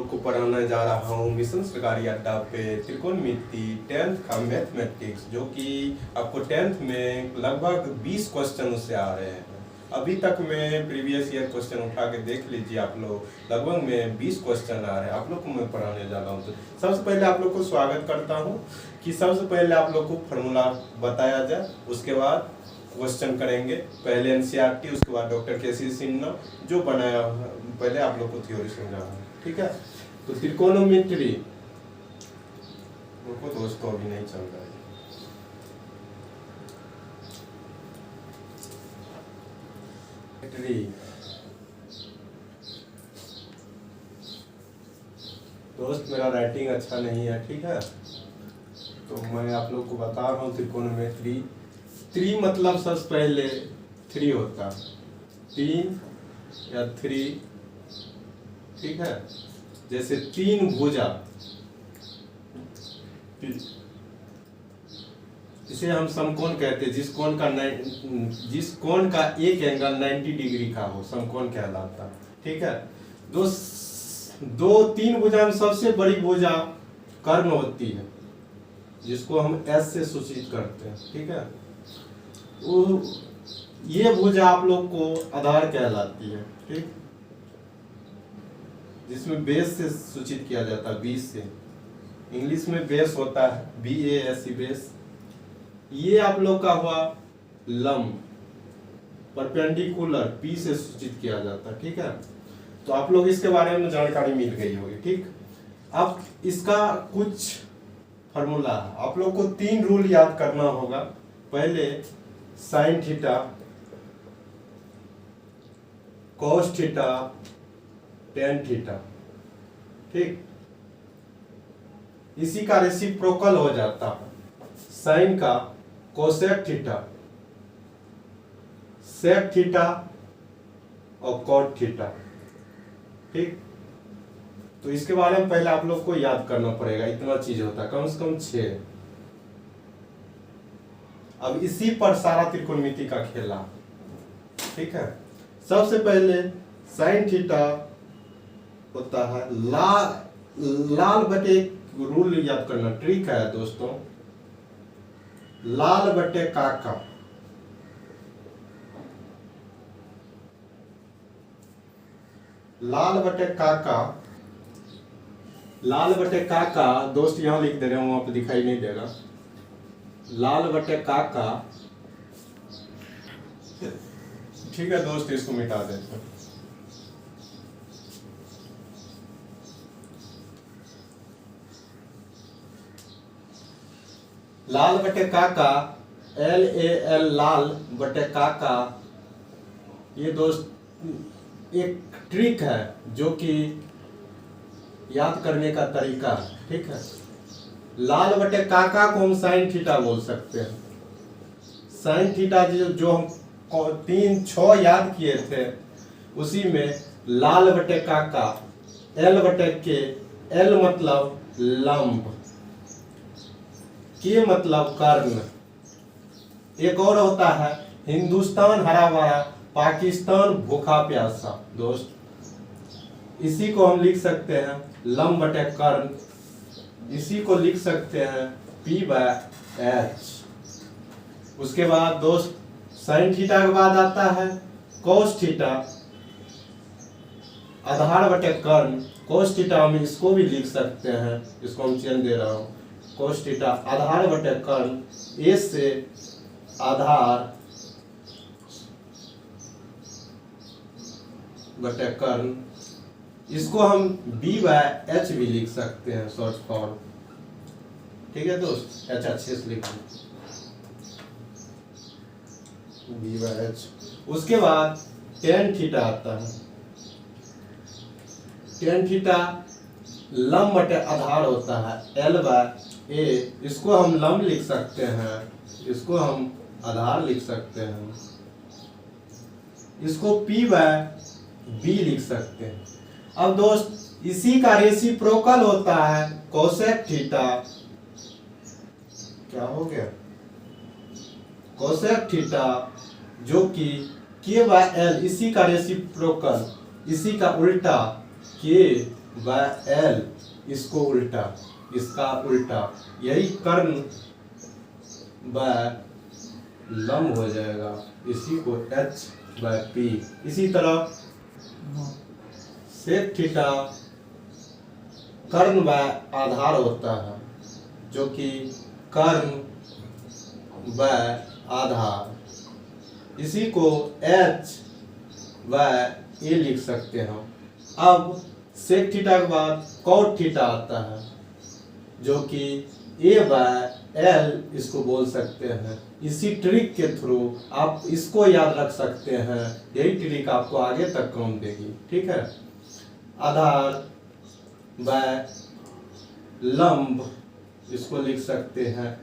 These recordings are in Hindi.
लोग को पढ़ाने जा रहा हूँ मिशन सरकारी अड्डा पे त्रिकोणमिति 10th का मैथमेटिक्स, जो कि आपको 10th में लगभग 20 क्वेश्चन उससे आ रहे हैं। अभी तक मैं प्रीवियस ईयर क्वेश्चन उठा के देख लीजिए आप लोग, लगभग में 20 क्वेश्चन आ रहे हैं आप लोग को मैं पढ़ाने जा रहा हूँ। तो सबसे पहले आप लोग को स्वागत करता हूँ कि सबसे पहले आप लोग को फार्मूला बताया जाए, उसके बाद क्वेश्चन करेंगे। पहले एनसीईआरटी, उसके बाद डॉक्टर केसी सिन्हा जो बनाया, पहले आप लोग को थ्योरी समझा, ठीक है। तो त्रिकोणमिति उनको दोस्तों अभी नहीं चल रहा है। दोस्त मेरा राइटिंग अच्छा नहीं है, ठीक है, तो मैं आप लोग को बता रहा हूँ त्रिकोणमिति। त्रि मतलब सबसे पहले 3 होता, 3 या 3, ठीक है। जैसे 3 भुजा, इसे हम समकोण कहते हैं। जिस कोण का एक एंगल 90 डिग्री का हो समकोण कहलाता है, ठीक है। दो 3 भुजा में सबसे बड़ी भुजा कर्ण होती है, जिसको हम S से सूचित करते हैं, ठीक है। ये भुजा आप लोग को आधार कहलाती है, ठीक, जिसमें बेस से सूचित किया जाता है, B से। इंग्लिश में बेस होता है BASE, बेस। ये आप लोग का हुआ लंब, परपेंडिकुलर P से सूचित किया जाता है, ठीक है। तो आप लोग इसके बारे में जानकारी मिल गई होगी, ठीक। अब इसका कुछ फार्मूला है, आप लोग को 3 रूल याद करना होगा। पहले sine theta, cos theta, tan theta, ठीक। इसी का रेसिप्रोकल हो जाता है साइन का कोसेक थीटा, सेक थीटा और कॉट थीटा, ठीक। तो इसके बारे में पहले आप लोग को याद करना पड़ेगा, इतना चीज होता है, कम से कम 6। अब इसी पर सारा त्रिकोणमिति का खेला, ठीक है। सबसे पहले साइन थीटा होता है लाल बटे, रूल याद करना, ट्रिक है दोस्तों, लाल बटे काका, लाल बटे काका, लाल बटे काका दोस्त यहां लिख दे रहे हूं, वहां पे दिखाई नहीं देगा। लाल बटे काका, ठीक है दोस्त, इसको मिटा देते हैं। लाल बटे काका, LAL, लाल बटे काका, ये दोस्त एक ट्रिक है जो कि याद करने का तरीका है, ठीक है। लाल बटे काका को हम साइन थीटा बोल सकते हैं। साइन थीटा जो हम 3 6 याद किए थे, उसी में लाल बटे काका, L बटे के, L मतलब लंब, के मतलब कर्ण। एक और होता है हिंदुस्तान हरा भरा, पाकिस्तान भूखा प्यासा, दोस्त इसी को हम लिख सकते हैं लंब बटे कर्ण, इसी को लिख सकते हैं P/H। उसके बाद दोस्त साइन थीटा के बाद आता है कोस थीटा, आधार बटे कर्ण। कोस थीटा हम इसको भी लिख सकते हैं, इसको हम चेन दे रहा हूं, कोस थीटा आधार बटे कर्ण, A से आधार बटे कर्ण, इसको हम B/H भी लिख सकते हैं शॉर्ट फॉर्म, ठीक है दोस्त, H अच्छे से लिख B/H। उसके बाद टेन थीटा आता है। टेन थीटा लंब बटे आधार होता है L/A, इसको हम लंब लिख सकते हैं, इसको हम आधार लिख सकते हैं, इसको P/B लिख सकते हैं। अब दोस्त इसी का रेसिप्रोकल होता है कोसेक थीटा, क्या हो गया, कोसेक थीटा, जो कि K/L, इसी का रेसिप्रोकल, इसी का उल्टा K व एल, इसको उल्टा, इसका उल्टा, यही कर्ण व लंब हो जाएगा, इसी को एच व पी। इसी तरह सेक थीटा कर्ण व आधार होता है, जो कि कर्ण व आधार, इसी को एच व ए लिख सकते हैं। अब सेक थीटा के बाद कॉट थीटा आता है, जो कि ए व एल इसको बोल सकते हैं। इसी ट्रिक के थ्रू आप इसको याद रख सकते हैं, यही ट्रिक आपको आगे तक काम देगी। ठीक है, आधार व लंब इसको लिख सकते हैं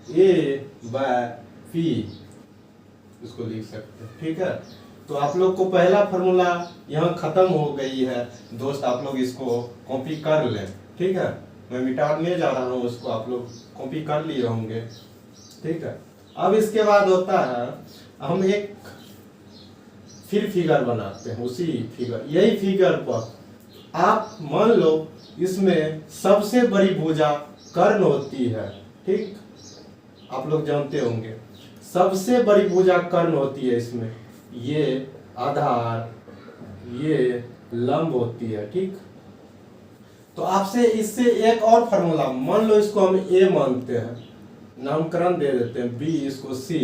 ए व पी, इसको लिख सकते हैं। ठीक है, तो आप लोग को पहला फॉर्मूला यहाँ खत्म हो गई है दोस्त, आप लोग इसको कॉपी कर लें। ठीक है, मैं मिटाने जा रहा हूँ उसको, आप लोग कॉपी कर लिए होंगे। ठीक है, अब इसके बाद होता है हम एक फिर फिगर बनाते हैं, उसी फिगर, यही फिगर पर आप मान लो इसमें सबसे बड़ी भुजा कर्ण होती है। ठीक, आप लोग जानते होंगे सबसे बड़ी भुजा कर्ण होती है इसमें, ये आधार, ये लंब होती है। ठीक, तो आपसे इससे एक और फॉर्मूला, मान लो इसको हम ए मानते हैं, नामकरण दे देते हैं बी, इसको सी।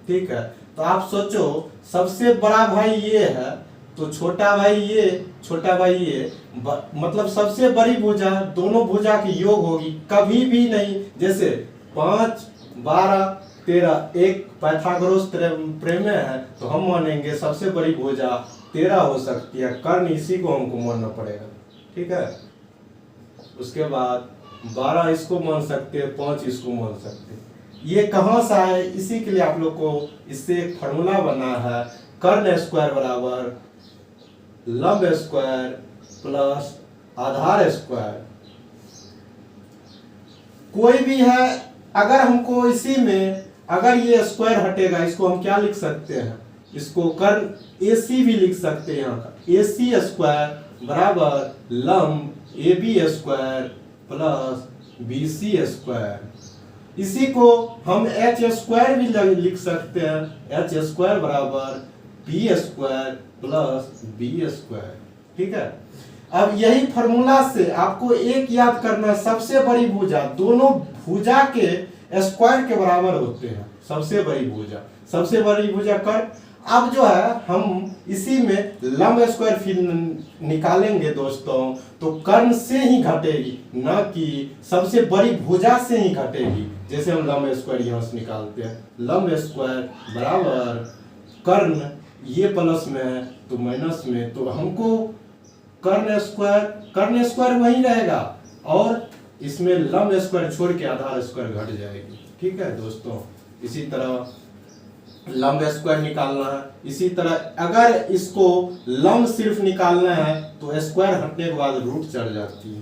ठीक है, तो आप सोचो सबसे बड़ा भाई ये है, तो छोटा भाई ये, छोटा भाई ये, मतलब सबसे बड़ी भुजा दोनों भुजा की योग होगी, कभी भी नहीं। जैसे 5, 12, 13 एक पाइथागोरस प्रमेय है, तो हम मानेंगे सबसे बड़ी भुजा 13 हो सकती है, कर्ण इसी को हमको मानना पड़ेगा। ठीक है, उसके बाद 12 इसको मान सकते हैं, 5 इसको मान सकते हैं। ये कहाँ से आए, इसी के लिए आप लोग को इससे एक फॉर्मूला बना है, कर्ण स्क्वायर बराबर लंब स्क्वायर प्लस आधार स्क्वायर। कोई भी है, अगर हमको इसी में अगर ये स्क्वायर हटेगा, इसको हम क्या लिख सकते हैं, इसको कर्ण AC भी लिख सकते हैं। यहाँ का AC स्क्वायर बराबर लंब AB square plus BC square. इसी को हम H स्क्वायर भी लिख सकते हैं, H स्क्वायर बराबर B square plus B square. ठीक है, अब यही फॉर्मूला से आपको एक याद करना है, सबसे बड़ी भुजा दोनों भुजा के स्क्वायर के बराबर होते हैं। सबसे बड़ी भुजा, सबसे बड़ी भुजा कर। अब जो है हम इसी में लंब स्क्वायर फिर निकालेंगे दोस्तों, तो कर्ण से ही घटेगी, ना कि सबसे बड़ी भुजा से ही घटेगी। जैसे हम लंब स्क्वायर यहाँ से निकालते हैं, लंब स्क्वायर बराबर कर्ण, ये प्लस में है तो माइनस में, तो हमको कर्ण स्क्वायर वही रहेगा, और इसमें लंब स्क्वायर छोड़ के आधार स्क्वायर घट जाएगी। ठीक है दोस्तों, इसी तरह लंब स्क्वायर निकालना है। इसी तरह अगर इसको लंब सिर्फ निकालना है तो स्क्वायर हटने के बाद रूट चढ़ जाती है,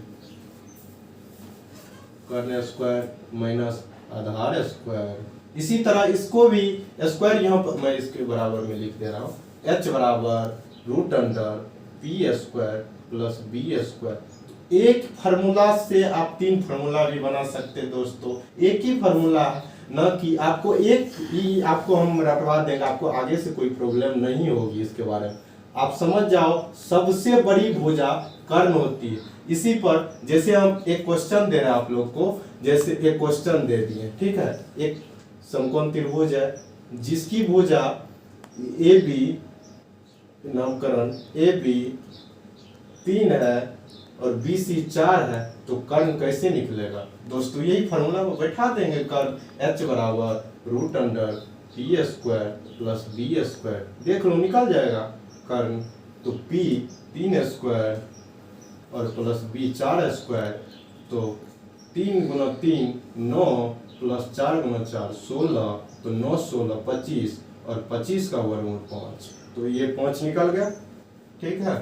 कर्ण स्क्वायर माइनस आधार स्क्वायर। इसी तरह इसको भी स्क्वायर यहाँ पर मैं इसके बराबर में लिख दे रहा हूँ, H बराबर root under P square plus B square. एक फार्मूला से आप 3 फार्मूला भी बना सकते हैं दोस्तों, एक ही फार्मूला है, न कि आपको एक ही आपको हम रटवा देंगे, आपको आगे से कोई प्रॉब्लम नहीं होगी इसके बारे में। आप समझ जाओ सबसे बड़ी भुजा कर्ण होती है। इसी पर जैसे हम एक क्वेश्चन दे रहे हैं आप लोग को, जैसे एक क्वेश्चन दे दिए, ठीक है, एक समकोण त्रिभुज है जिसकी भुजा ए बी, नामकरण ए बी 3 है और बी सी 4 है, तो कर्ण कैसे निकलेगा दोस्तों? यही फार्मूला को बैठा देंगे, कर्ण H बराबर root under P square plus B square, देख लो निकल जाएगा कर्ण। तो P 3 स्क्वायर और प्लस B 4 स्क्वायर, तो 3 गुना 3 9 प्लस 4 गुना 4 16, तो 9 16 25 और 25 का वर्गमूल 5, तो ये 5 निकल गया। ठीक है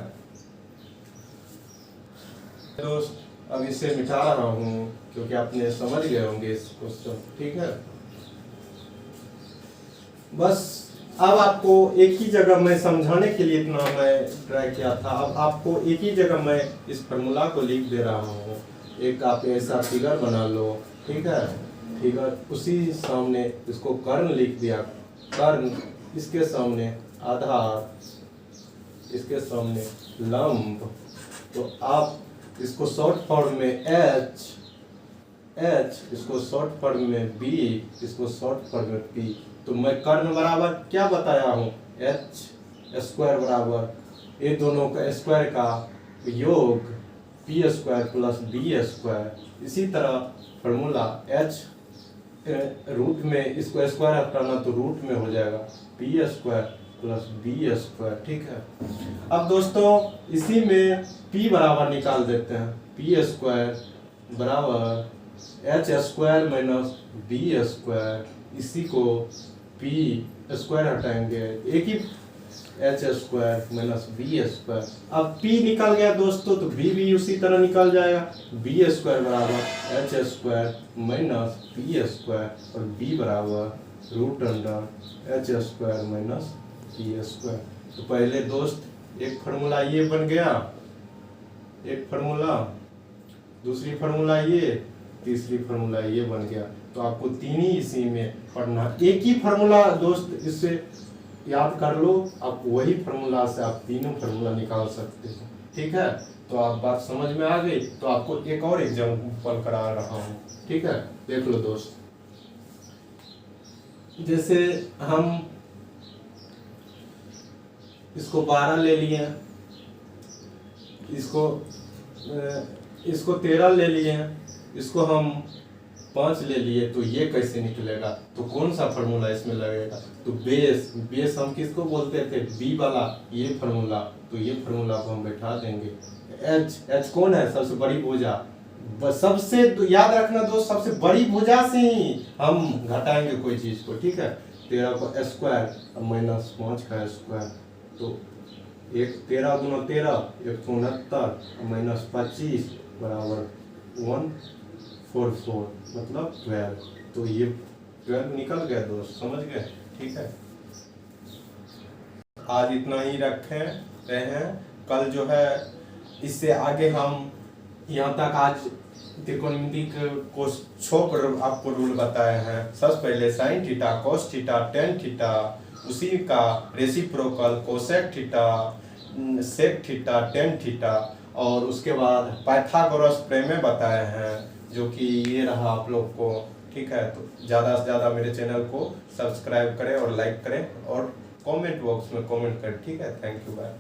दोस्त, अब इसे मिटा रहा हूँ क्योंकि आपने समझ गए होंगे इस क्वेश्चन। ठीक है, बस अब आपको एक ही जगह मैं समझाने के लिए इतना मैं ट्राई किया था। अब आपको एक ही जगह मैं इस फार्मूला को लिख दे रहा हूँ। एक आप ऐसा फिगर बना लो, ठीक है। फिगर उसी सामने इसको कर्ण लिख दिया, कर्ण, इसके सामने आधार, इसके सामने लंब। तो आप इसको शॉर्ट फॉर्म में एच, इसको शॉर्ट फॉर्म में बी, इसको शॉर्ट फॉर्म में पी। तो मैं कर्ण बराबर क्या बताया हूँ, एच स्क्वायर बराबर ये दोनों का स्क्वायर का योग P square plus B square. इसी तरह फॉर्मूला एच रूट में इसको स्क्वायर हटाना तो रूट में हो जाएगा P square plus B square, ठीक है। अब दोस्तों इसी में p बराबर निकाल देते हैं, पी स्क्वायर बराबर H square minus B square. इसी को p स्क्वायर हटाएंगे, एक ही H square minus B square. अब p निकल गया दोस्तों तो b भी उसी तरह निकल जाएगा, बी स्क्वायर बराबर H square minus B square और b बराबर root under H square minus B square. तो पहले दोस्त एक फार्मूला ये बन गया, एक फार्मूला, दूसरी फार्मूला ये, तीसरी फार्मूला ये बन गया। तो आपको तीन ही इसी में पढ़ना, एक ही फार्मूला दोस्त, इससे याद कर लो, आप वही फार्मूला से आप तीनों फार्मूला निकाल सकते हो, ठीक है। तो आप बात समझ में आ गई। तो आपको एक और एग्जांपल करा रहा हूँ, ठीक है। देख लो दोस्त, जैसे हम इसको 12 ले लिए, इसको 13 ले लिए, इसको हम 5 ले लिए, तो ये कैसे निकलेगा? तो कौन सा फार्मूला इसमें लगेगा? तो बेस हम किसको बोलते थे, बी वाला, ये फार्मूला। तो ये फार्मूला को हम बैठा देंगे। एच कौन है, सबसे बड़ी भुजा। सबसे याद रखना दोस्त, सबसे बड़ी भुजा से ही हम घटाएंगे कोई चीज को, ठीक है। 13 को स्क्वायर माइनस 5 का स्क्वायर, तो 13 गुना 13 169 माइनस 25 बराबर 144 मतलब 12। तो ये 12 निकल गया दोस्त, समझ गए, ठीक है। आज इतना ही रखते हैं। कल जो है इससे आगे हम यहाँ तक आज त्रिकोणमिति को 6 आपको रूल बताए हैं। सबसे पहले sine theta, cos theta, tan theta, उसी का reciprocal cosec theta, sec theta, tan theta, और उसके बाद पाइथागोरस प्रमेय बताए हैं, जो कि ये रहा आप लोग को, ठीक है। तो ज़्यादा से ज़्यादा मेरे चैनल को सब्सक्राइब करें और लाइक करें और कमेंट बॉक्स में कमेंट करें, ठीक है। Thank you, bye.